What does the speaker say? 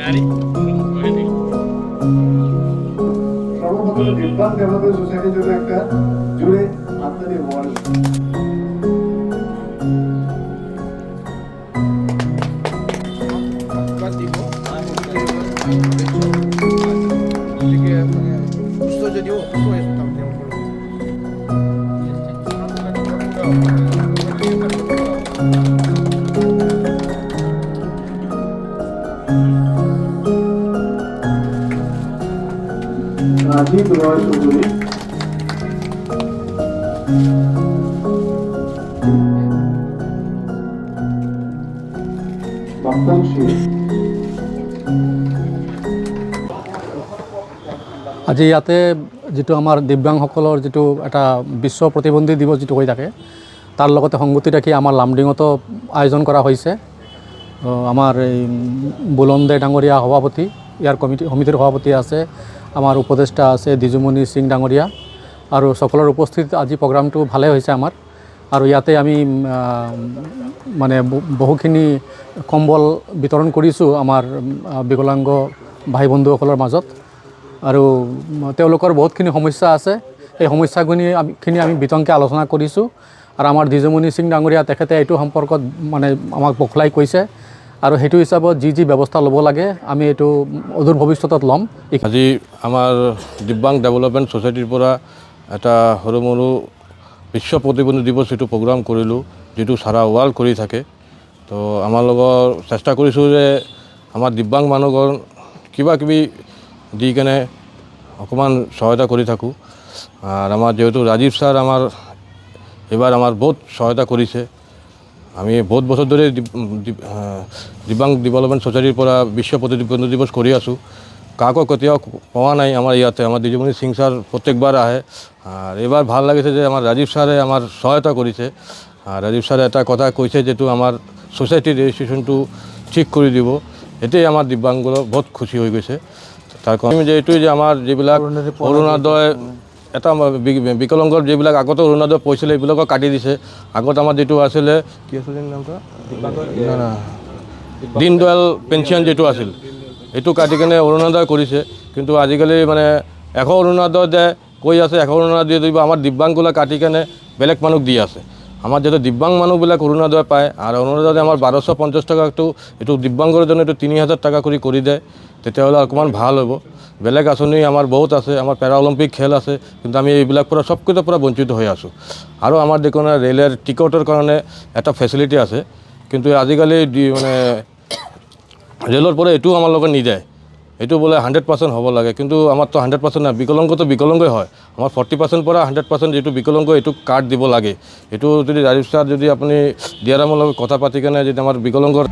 সৰ্বপ্ৰথমে দিব্যাঙ্গ ডেভেলপমেন্ট সোসাইটিৰ জন্য একটা জোৰে হাততালি হওয়াৰ ৰাজীব ৰয় চৌধুৰী বাপ্পন সিং আজি ইয়াতে যেটো আমাৰ দিব্যাংগসকলৰ যেটো এটা বিশ্ব প্ৰতিবন্ধী দিৱস যেটো হৈ থাকে তাৰ লগতে সংগতি ৰাখি আমাৰ লামডিঙতো আয়োজন কৰা হৈছে। আমাৰ এই বুলন্দে ডাঙৰীয়া সভাপতি, ইয়াৰ সমিতিৰ সভাপতি আছে, আমাৰ উপদেষ্টা আছে দিজুমণি সিং ডাঙৰীয়া, আৰু সকলৰ উপস্থিত আজি প্ৰগ্ৰামটো ভালে হৈছে আমাৰ। আৰু ইয়াতে আমি মানে বহুখিনি কম্বল বিতৰণ কৰিছোঁ আমাৰ বিকলাংগ ভাই বন্ধুসকলৰ মাজত। আৰু তেওঁলোকৰ বহুতখিনি সমস্যা আছে, এই সমস্যাখিনি আমি বিতংকৈ আলোচনা কৰিছোঁ। আৰু আমাৰ দিজুমণি সিং ডাঙৰীয়া তেখেতে এইটো সম্পৰ্কত মানে আমাক বখলাই কৈছে, আৰু সেইটো হিচাপত যি ব্যৱস্থা ল'ব লাগে আমি এইটো অদূৰ ভৱিষ্যতত ল'ম। আজি আমাৰ দিব্যাংগ ডেভেলপমেণ্ট ছ'চাইটিৰ পৰা এটা সৰু মৰু বিশ্ব প্ৰতিবন্ধী দিৱস এইটো প্ৰগ্ৰাম কৰিলোঁ, যিটো সাৰা ৱাৰ্ল্ড কৰি থাকে। তো আমাৰ লগত চেষ্টা কৰিছোঁ যে আমাৰ দিব্যাংগ মানুহৰ কিবা কিবি দি কেনে অকণমান সহায়তা কৰি থাকোঁ। আৰু আমাৰ যেহেতু ৰাজীৱ ছাৰ আমাৰ এইবাৰ আমাৰ বহুত সহায়তা কৰিছে। আমি বহুত বছৰ ধৰি দিব্যাংগ ডেভেলপমেণ্ট ছ'চাইটিৰ পৰা বিশ্ব প্ৰতিবন্ধী দিৱস কৰি আছোঁ। কাকো কেতিয়াও পোৱা নাই আমাৰ ইয়াতে। আমাৰ দিজুমণি সিং ছাৰ প্ৰত্যেকবাৰ আহে, আৰু এইবাৰ ভাল লাগিছে যে আমাৰ ৰাজীৱ ছাৰে আমাৰ সহায়তা কৰিছে। ৰাজীৱ ছাৰে এটা কথা কৈছে যিটো আমাৰ ছ'চাইটিৰ ৰেজিষ্ট্ৰেশ্যনটো ঠিক কৰি দিব, এতিয়াই আমাৰ দিব্যাংগৰ বহুত খুচি হৈ গৈছে। তাৰ কাৰণে যে এইটোৱে যে আমাৰ যিবিলাক অৰুণোদয় এটা বিকলাংগৰ যিবিলাক আগতে অৰুণোদয় পাইছিলে এইবিলাকো কাটি দিছে। আগত আমাৰ যিটো আছিলে কি আছিলে নামটো দীনদয়াল পেঞ্চন যিটো আছিল এইটো কাটি কেনে অৰুণোদয় কৰিছে। কিন্তু আজিকালি মানে 100 অৰুণোদয় কৈ আছে 100 অৰুণোদয় দি দিব, আমাৰ দিব্যাংগবিলাক কাটি কেনে বেলেগ মানুহক দি আছে। আমাৰ যিহেতু দিব্যাংগ মানুহবিলাক অৰুণোদয় পায়, আৰু অৰুণোদয় আমাৰ 1250 টকাটো এইটো দিব্যাংগৰ জন্য এইটো 3000 টকা কৰি দিয়ে, তেতিয়াহ'লে অকণমান ভাল হ'ব। বেলেগ আঁচনি আমাৰ বহুত আছে, আমাৰ পেৰা অলিম্পিক খেল আছে, কিন্তু আমি এইবিলাক পৰা সবকেইটাৰ পৰা বঞ্চিত হৈ আছোঁ। আৰু আমাৰ দেখোন ৰেলৰ টিকটৰ কাৰণে এটা ফেচিলিটি আছে, কিন্তু আজিকালি মানে ৰেলৰ পৰা এইটোও আমাৰ লগত নিদিয়ে। এইটো বোলে 100% হ'ব লাগে, কিন্তু আমাৰতো 100% নাই। বিকলাংগতো বিকলাংগই হয়। আমাৰ 40% পৰা 100% যিটো বিকলাংগ এইটো কাৰ্ড দিব লাগে। এইটো যদি ৰাজীৱ ছাৰ যদি আপুনি ডিআৰএমৰ লগত কথা পাতি কেনে যদি আমাৰ বিকলাংগৰ